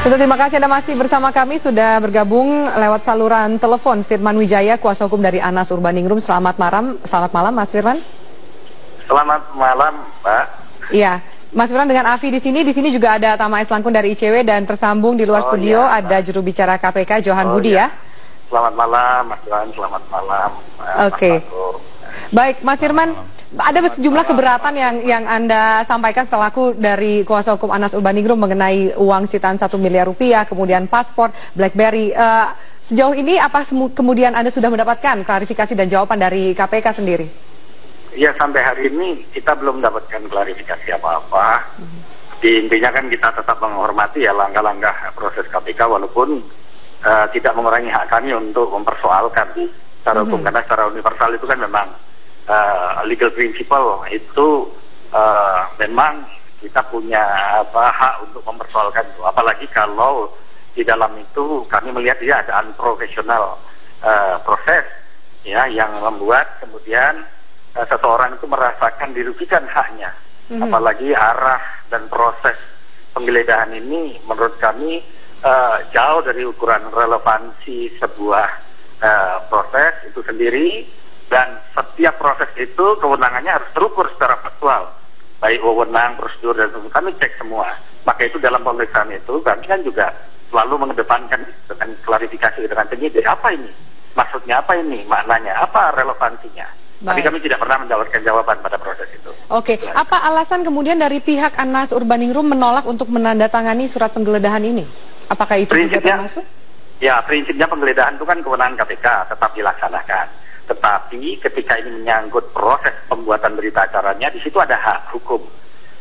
Terima kasih Anda masih bersama kami, sudah bergabung lewat saluran telepon Firman Wijaya, kuasa hukum dari Anas Urbaningrum. Selamat malam Mas Firman. Selamat malam, Mbak. Iya, Mas Firman dengan Afi di sini juga ada Tama S. Langkun dari ICW dan tersambung di luar studio iya, ada juru bicara KPK Johan Budi iya. ya. Selamat malam, Mas Johan. Selamat malam. Oke. Baik, Mas Firman, ada sejumlah keberatan yang Anda sampaikan selaku dari kuasa hukum Anas Urbaningrum mengenai uang sitaan 1 miliar rupiah, kemudian paspor, BlackBerry. Sejauh ini apa kemudian Anda sudah mendapatkan klarifikasi dan jawaban dari KPK sendiri? Ya, sampai hari ini kita belum mendapatkan klarifikasi apa-apa. Intinya kan kita tetap menghormati ya langkah-langkah proses KPK walaupun tidak mengurangi hak kami untuk mempersoalkan secara hukum, karena secara universal itu kan memang legal principle itu memang kita punya hak untuk mempersoalkan itu. Apalagi kalau di dalam itu kami melihat dia ada unprofessional proses ya yang membuat kemudian seseorang itu merasakan dirugikan haknya. Apalagi arah dan proses penggeledahan ini menurut kami jauh dari ukuran relevansi sebuah proses itu sendiri, dan setiap proses itu kewenangannya harus terukur secara faktual, baik wewenang, prosedur, dan kami cek semua. Maka itu dalam pemeriksaan itu kami kan juga selalu mengedepankan dengan klarifikasi dengan penyidik, apa ini maksudnya, apa ini maknanya, apa relevansinya. Tapi kami tidak pernah mendapatkan jawaban pada proses itu. Oke, apa alasan kemudian dari pihak Anas Urbaningrum menolak untuk menandatangani surat penggeledahan ini? Apakah itu juga termasuk? Ya, prinsipnya penggeledahan itu kan kewenangan KPK, tetap dilaksanakan. Tetapi ketika ini menyangkut proses pembuatan berita acaranya, di situ ada hak hukum.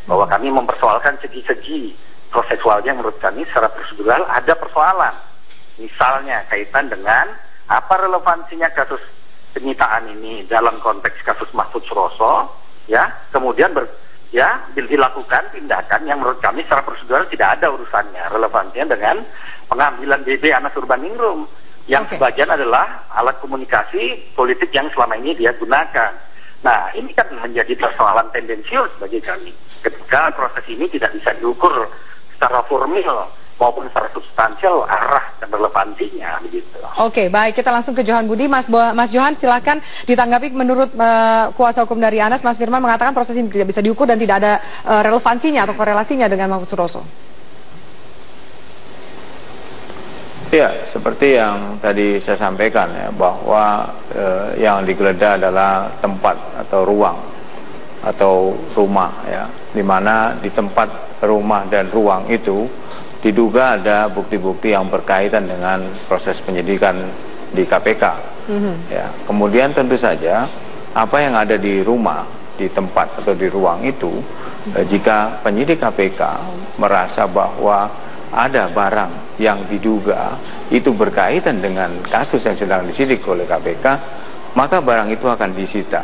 Bahwa kami mempersoalkan segi-segi prosesualnya, menurut kami secara prosedural ada persoalan. Misalnya kaitan dengan apa relevansinya kasus penyitaan ini dalam konteks kasus Mahfud Suroso, ya, kemudian dilakukan tindakan yang menurut kami secara prosedural tidak ada urusannya, relevansinya dengan pengambilan BB Anas Urbaningrum yang sebagian adalah alat komunikasi politik yang selama ini dia gunakan. Nah, ini kan menjadi persoalan tendensius bagi kami ketika proses ini tidak bisa diukur secara formil maupun secara substansial arah dan relevansinya begitu. Oke, baik, kita langsung ke Johan Budi. Mas Johan, silakan ditanggapi. Menurut kuasa hukum dari Anas, Mas Firman mengatakan proses ini tidak bisa diukur dan tidak ada relevansinya atau korelasinya dengan Mahfud Suroso. Ya, seperti yang tadi saya sampaikan ya, bahwa yang digeledah adalah tempat atau ruang atau rumah ya, di mana di tempat rumah dan ruang itu diduga ada bukti-bukti yang berkaitan dengan proses penyidikan di KPK. Ya, kemudian tentu saja apa yang ada di rumah, di tempat atau di ruang itu, jika penyidik KPK merasa bahwa ada barang yang diduga itu berkaitan dengan kasus yang sedang disidik oleh KPK, maka barang itu akan disita.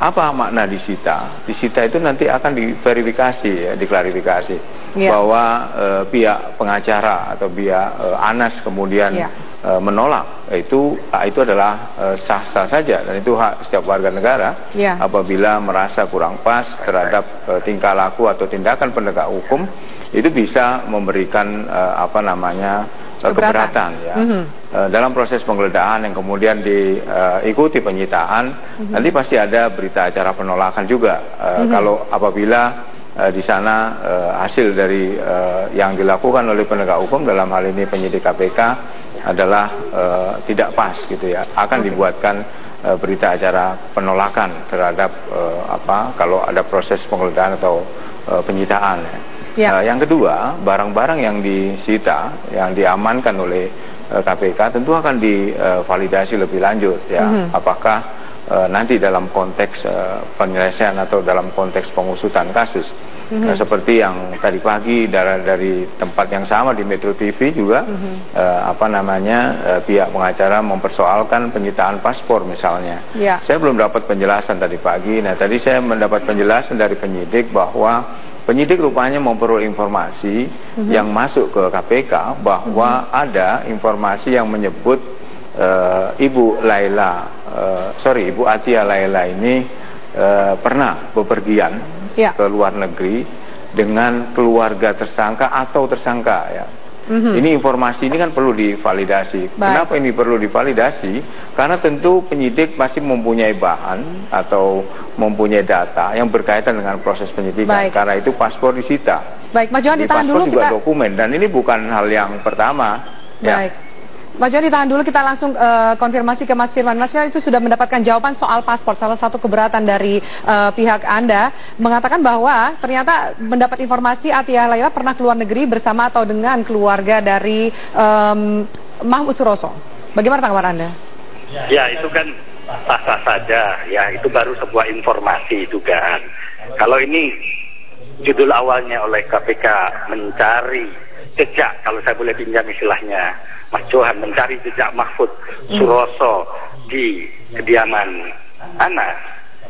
Apa makna disita? Disita itu nanti akan diverifikasi ya, diklarifikasi bahwa pihak pengacara atau pihak Anas kemudian menolak, itu adalah sah-sah saja, dan itu hak setiap warga negara apabila merasa kurang pas terhadap tingkah laku atau tindakan penegak hukum, itu bisa memberikan keberatan ya. Dalam proses penggeledahan yang kemudian diikuti penyitaan, nanti pasti ada berita acara penolakan juga. Kalau apabila di sana hasil dari yang dilakukan oleh penegak hukum, dalam hal ini penyidik KPK, adalah tidak pas gitu ya, akan dibuatkan berita acara penolakan terhadap kalau ada proses penggeledahan atau penyitaan ya. Yang kedua, barang-barang yang disita, yang diamankan oleh KPK tentu akan divalidasi lebih lanjut ya. Apakah nanti dalam konteks penyelesaian atau dalam konteks pengusutan kasus, seperti yang tadi pagi dari tempat yang sama di Metro TV juga pihak pengacara mempersoalkan penyitaan paspor misalnya. Saya belum dapat penjelasan tadi pagi. Nah, tadi saya mendapat penjelasan dari penyidik bahwa penyidik rupanya memperoleh informasi yang masuk ke KPK bahwa ada informasi yang menyebut Ibu Atia Laila ini pernah bepergian ke luar negeri dengan keluarga tersangka atau tersangka ya. Ini informasi ini kan perlu divalidasi. Kenapa ini perlu divalidasi? Karena tentu penyidik masih mempunyai bahan atau mempunyai data yang berkaitan dengan proses penyidikan. Karena itu paspor disita. Baik, Mas Johan ditahan dulu, paspor juga dokumen, dan ini bukan hal yang pertama. Baik. Mas Johan ditahan dulu, kita langsung konfirmasi ke Mas Firman. Mas Firman itu sudah mendapatkan jawaban soal paspor. Salah satu keberatan dari pihak Anda mengatakan bahwa ternyata mendapat informasi Atia Laila pernah keluar negeri bersama atau dengan keluarga dari Mahmud Suroso. Bagaimana tanggapan Anda? Ya, itu kan sah-sah saja. Ya, itu baru sebuah informasi dugaan. Kalau ini judul awalnya oleh KPK mencari jejak, kalau saya boleh pinjam istilahnya Mas Johan, mencari jejak Mahfud Suroso di kediaman Anas.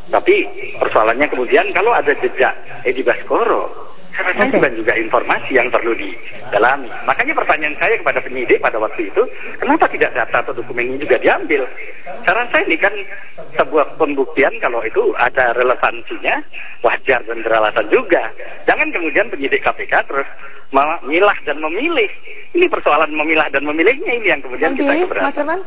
Tapi persoalannya kemudian kalau ada jejak Edi Baskoro, saya rasa itu kan juga informasi yang perlu didalami. Makanya pertanyaan saya kepada penyidik pada waktu itu, kenapa tidak data atau dokumen ini juga diambil? Saya rasa ini kan sebuah pembuktian kalau itu ada relevansinya, wajar dan beralasan juga. Jangan kemudian penyidik KPK terus memilah dan memilih. Ini persoalan memilah dan memilihnya ini yang kemudian kita keberatan.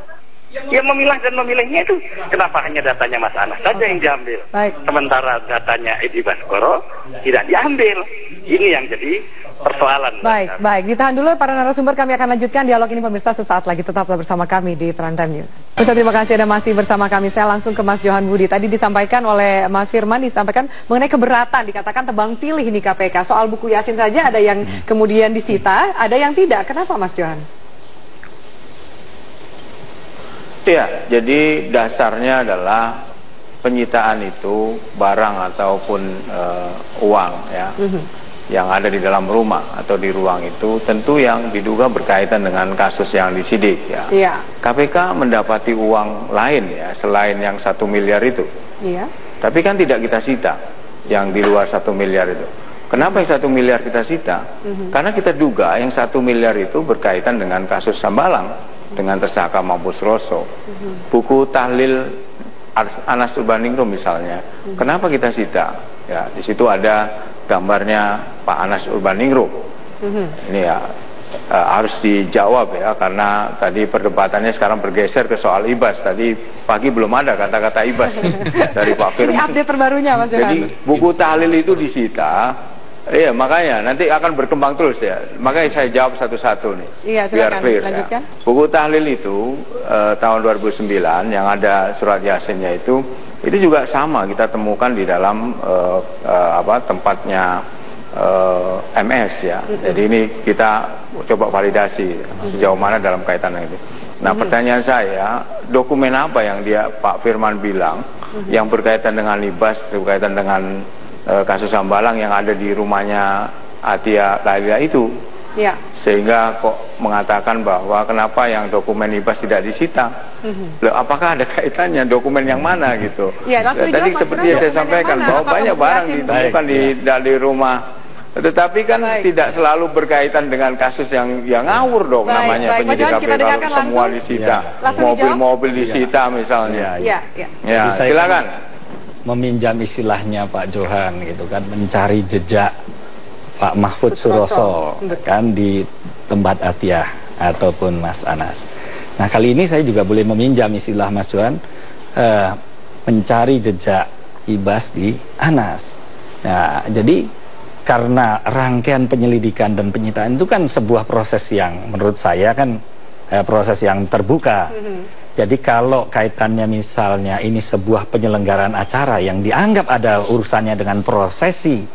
Ya, memilah dan memilihnya itu kenapa hanya datanya Mas Anas saja yang diambil, sementara datanya Edi Baskoro tidak diambil. Ini yang jadi persoalan. Baik, ditahan dulu para narasumber, kami akan lanjutkan dialog ini pemirsa sesaat lagi. Tetaplah bersama kami di Prime Time News. Terima kasih Anda masih bersama kami. Saya langsung ke Mas Johan Budi. Tadi disampaikan oleh Mas Firman, disampaikan mengenai keberatan, dikatakan tebang pilih ini KPK. Soal buku Yasin saja ada yang kemudian disita, ada yang tidak. Kenapa Mas Johan? Ya, jadi dasarnya adalah penyitaan itu barang ataupun uang ya, yang ada di dalam rumah atau di ruang itu tentu yang diduga berkaitan dengan kasus yang disidik ya. KPK mendapati uang lain ya selain yang 1 miliar itu. Tapi kan tidak kita sita yang di luar 1 miliar itu. Kenapa yang 1 miliar kita sita? Karena kita duga yang 1 miliar itu berkaitan dengan kasus Sambalang dengan tersangka Mahmud Suroso. Buku tahlil Anas Urbaningrum misalnya, kenapa kita sita? Ya, di situ ada gambarnya Pak Anas Urbaningrum. Ini ya harus dijawab ya, karena tadi perdebatannya sekarang bergeser ke soal IBAS. Tadi pagi belum ada kata-kata IBAS dari Pak Firman. Ini update terbarunya Mas Johan. Jadi buku tahlil itu disita. Iya, makanya nanti akan berkembang terus ya. Makanya saya jawab satu-satu nih. Iya, silakan lanjutkan. Ya. Buku tahlil itu tahun 2009 yang ada surat Yasinnya itu juga sama kita temukan di dalam tempatnya MS ya. Jadi ini kita coba validasi sejauh mana dalam kaitan itu. Nah, pertanyaan saya, dokumen apa yang Pak Firman bilang yang berkaitan dengan IBAS, berkaitan dengan kasus Sambalang yang ada di rumahnya Atia Laila itu, sehingga kok mengatakan bahwa kenapa yang dokumen IBAS tidak disita? Apakah ada kaitannya dokumen yang mana gitu? Tadi seperti yang saya sampaikan bahwa banyak barang ditemukan di rumah, tetapi kan tidak selalu berkaitan dengan kasus yang ngawur dong namanya penyidik KPK. Semua disita, mobil-mobil disita misalnya. Ya, silakan. Meminjam istilahnya Pak Johan gitu kan, mencari jejak Pak Mahfud Suroso kan di tempat Atia ataupun Mas Anas. Nah, kali ini saya juga boleh meminjam istilah Mas Johan, mencari jejak IBAS di Anas. Nah, jadi karena rangkaian penyelidikan dan penyitaan itu kan sebuah proses yang menurut saya kan proses yang terbuka. Jadi kalau kaitannya misalnya ini sebuah penyelenggaraan acara yang dianggap ada urusannya dengan prosesi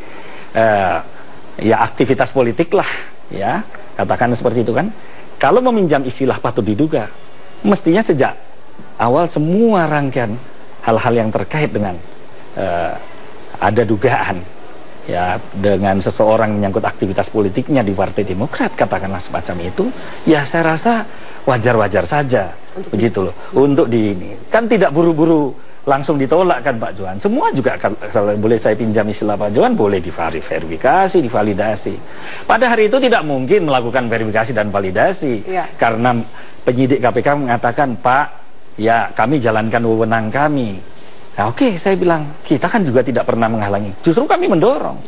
ya aktivitas politik lah ya, katakan seperti itu kan. Kalau meminjam istilah patut diduga, mestinya sejak awal semua rangkaian hal-hal yang terkait dengan ada dugaan ya dengan seseorang menyangkut aktivitas politiknya di Partai Demokrat, katakanlah semacam itu, ya saya rasa wajar-wajar saja begitu loh. Untuk ini kan tidak buru-buru langsung ditolak kan Pak Johan. Semua juga kalau boleh saya pinjam istilah Pak Johan, boleh diverifikasi, divalidasi. Pada hari itu tidak mungkin melakukan verifikasi dan validasi karena penyidik KPK mengatakan, Pak, ya kami jalankan wewenang kami. Nah, oke, saya bilang kita kan juga tidak pernah menghalangi. Justru kami mendorong.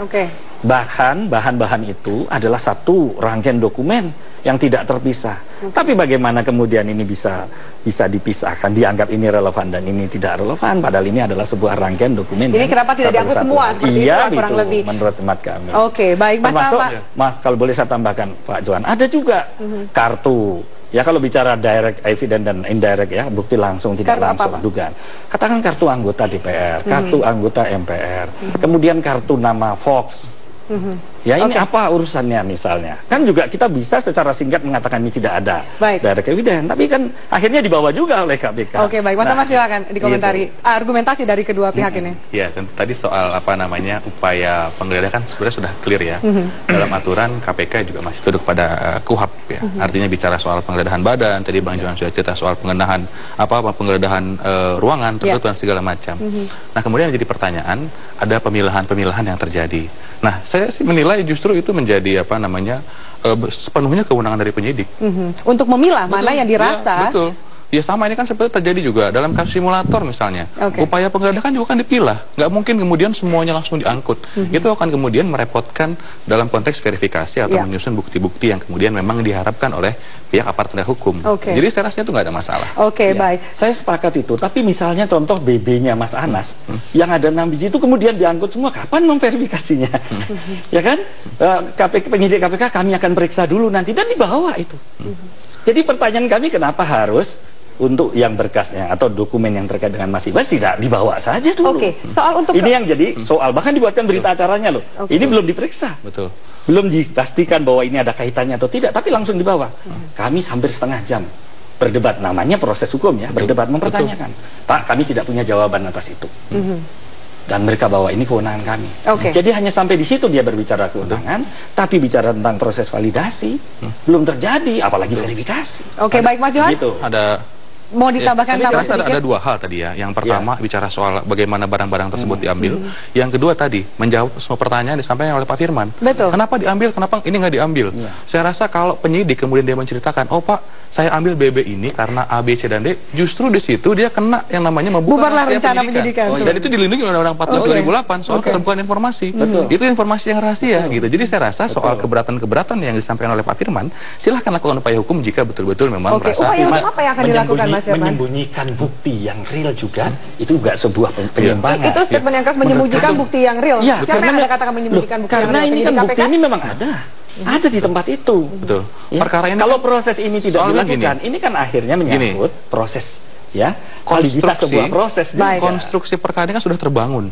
Bahkan bahan-bahan itu adalah satu rangkaian dokumen yang tidak terpisah. Tapi bagaimana kemudian ini bisa dipisahkan, dianggap ini relevan dan ini tidak relevan, padahal ini adalah sebuah rangkaian dokumen. Jadi kenapa tidak diangkut semua seperti itu kurang lebih? Menurut hemat kami. Oke, baik. Termasuk, kalau boleh saya tambahkan Pak Johan, ada juga kartu. Ya kalau bicara direct evidence dan indirect ya, bukti langsung tidak langsung dugaan. Katakan kartu anggota DPR, kartu anggota MPR, kemudian kartu nama Fox. Ya ini apa urusannya misalnya? Kan juga kita bisa secara singkat mengatakan ini tidak ada direct evidence, tapi kan akhirnya dibawa juga oleh KPK. Oke, baik. Mas silakan dikomentari argumentasi dari kedua pihak ini. Ya, tadi soal upaya penggeledahan kan sebenarnya sudah clear ya. Dalam aturan KPK juga masih tunduk pada KUHAP ya. Artinya bicara soal penggeledahan badan, tadi Bang Johan sudah cerita soal penggeledahan penggeledahan ruangan tertutup dan segala macam. Nah, kemudian jadi pertanyaan, ada pemilahan-pemilahan yang terjadi. Nah, saya sih menilai justru itu menjadi sepenuhnya kewenangan dari penyidik. Untuk memilah mana yang dirasa. Ya, betul. Ya sama, ini kan seperti terjadi juga dalam kasus simulator misalnya. Upaya penggeledahan juga kan dipilah. Nggak mungkin kemudian semuanya langsung diangkut. Itu akan kemudian merepotkan dalam konteks verifikasi atau menyusun bukti-bukti yang kemudian memang diharapkan oleh pihak aparat penegak hukum. Jadi saya rasa itu nggak ada masalah. Baik. Saya sepakat itu. Tapi misalnya contoh BB-nya Mas Anas, yang ada 6 biji itu kemudian diangkut semua, kapan memverifikasinya? Ya kan? Penyidik KPK kami akan periksa dulu nanti dan dibawa itu. Jadi pertanyaan kami, kenapa harus untuk yang berkasnya atau dokumen yang terkait dengan Mas Ibas tidak dibawa saja dulu? Soal untuk ini yang jadi soal, bahkan dibuatkan berita acaranya loh. Ini belum diperiksa. Belum dipastikan bahwa ini ada kaitannya atau tidak, tapi langsung dibawa. Kami hampir setengah jam berdebat, namanya proses hukum ya, berdebat mempertanyakan. Pak, kami tidak punya jawaban atas itu. Dan mereka bawa ini kewenangan kami. Jadi hanya sampai di situ dia berbicara kewenangan, tapi bicara tentang proses validasi belum terjadi, apalagi verifikasi. Baik Mas Johan. Gitu. Mau ditambahkan ada 2 hal tadi ya. Yang pertama bicara soal bagaimana barang-barang tersebut diambil. Yang kedua tadi menjawab semua pertanyaan disampaikan oleh Pak Firman. Kenapa diambil? Kenapa ini nggak diambil? Saya rasa kalau penyidik kemudian dia menceritakan, oh Pak, saya ambil BB ini karena A, B, C, dan D, justru di situ dia kena yang namanya membuka rencana penyidikan. Dan itu dilindungi oleh Undang-Undang 14 2008 soal keterbukaan informasi. Itu informasi yang rahasia gitu. Jadi saya rasa soal keberatan-keberatan yang disampaikan oleh Pak Firman, silahkan lakukan upaya hukum jika betul-betul memang merasa apa yang akan dilakukan Mas Firman? Menyembunyikan bukti yang real juga itu juga sebuah penyimpangan. Itu statement yang keras, menyembunyikan bukti yang real. Siapa yang ada katakan menyembunyikan bukti yang real? Karena ini kan bukti ini memang ada di tempat itu. Perkara ini kalau proses ini tidak dilakukan, ini kan akhirnya menyangkut proses validitas sebuah proses. Konstruksi perkara ini kan sudah terbangun.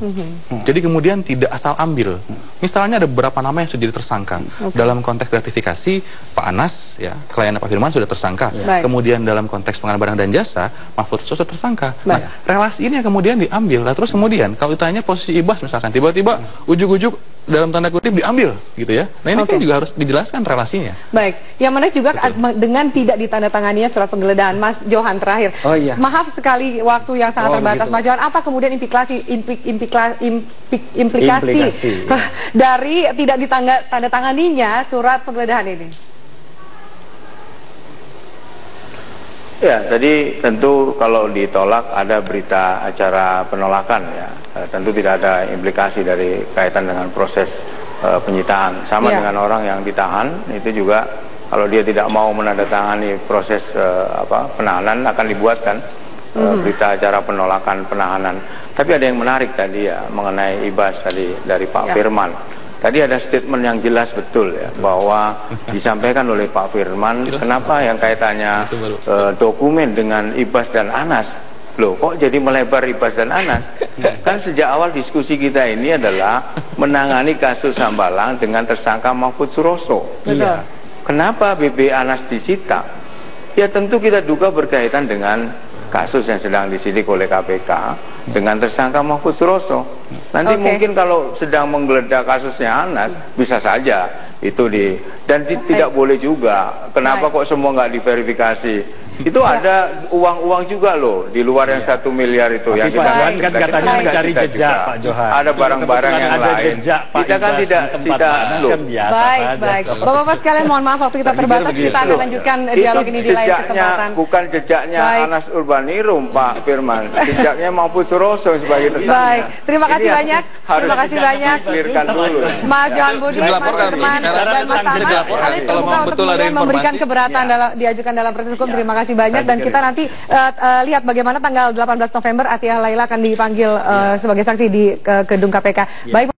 Jadi kemudian tidak asal ambil. Misalnya ada beberapa nama yang sudah jadi tersangka. Dalam konteks gratifikasi, Pak Anas, ya, kliennya Pak Firman sudah tersangka. Kemudian dalam konteks pengadaan barang dan jasa, Mahfud sudah tersangka. Nah, relasi ini yang kemudian diambil. Nah, terus kemudian kalau ditanya posisi Ibas misalkan, tiba-tiba ujuk-ujuk dalam tanda kutip diambil, gitu ya. Nah ini kan juga harus dijelaskan relasinya. Baik, yang menarik juga dengan tidak ditandatanganinya surat penggeledahan. Mas Johan terakhir. Maaf sekali waktu yang sangat terbatas. Mas Johan, apa kemudian implikasi dari tidak ditandatanganinya surat penggeledahan ini? Ya, jadi tentu kalau ditolak ada berita acara penolakan ya. Tentu tidak ada implikasi dari kaitan dengan proses penyitaan. Sama dengan orang yang ditahan, itu juga kalau dia tidak mau menandatangani proses penahanan akan dibuatkan berita acara penolakan penahanan. Tapi ada yang menarik tadi ya mengenai Ibas tadi dari Pak Firman. Tadi ada statement yang jelas betul ya bahwa disampaikan oleh Pak Firman kenapa yang kaitannya dokumen dengan Ibas dan Anas. Loh, kok jadi melebar Ibas dan Anas? Kan sejak awal diskusi kita ini adalah menangani kasus Hambalang dengan tersangka Mahfud Suroso. Kenapa BB Anas disita? Ya tentu kita duga berkaitan dengan kasus yang sedang disidik oleh KPK dengan tersangka Mahfud Suroso. Nanti mungkin kalau sedang menggeledah kasusnya Anas, bisa saja itu dan tidak boleh juga. Kenapa kok semua nggak diverifikasi Itu ada uang-uang juga loh di luar yang 1 miliar itu. Tapi yang Pak Johan kan katanya mencari jejak, Pak Johan. Ada barang-barang yang ada lain. Jejak, Pak Kita kan tidak loh. Kan biasa baik, saja. baik. Bapak-bapak sekalian mohon maaf waktu kita terbatas. Kita akan lanjutkan dialog ini di lain kesempatan. Bukan jejaknya Anas Urbaningrum, Pak Firman. Jejaknya Mahfud Suroso sebagai tersangka. Baik, terima kasih banyak. Terima kasih banyak. Dulu. Mas Johan Budi, Mas Firman, dan Mas Ahmad. Kalian terbuka untuk kemudian memberikan keberatan diajukan dalam proses hukum. Terima kasih banyak. Dan kita nanti lihat bagaimana tanggal 18 November Athiah Laila akan dipanggil sebagai saksi di gedung KPK. Baik.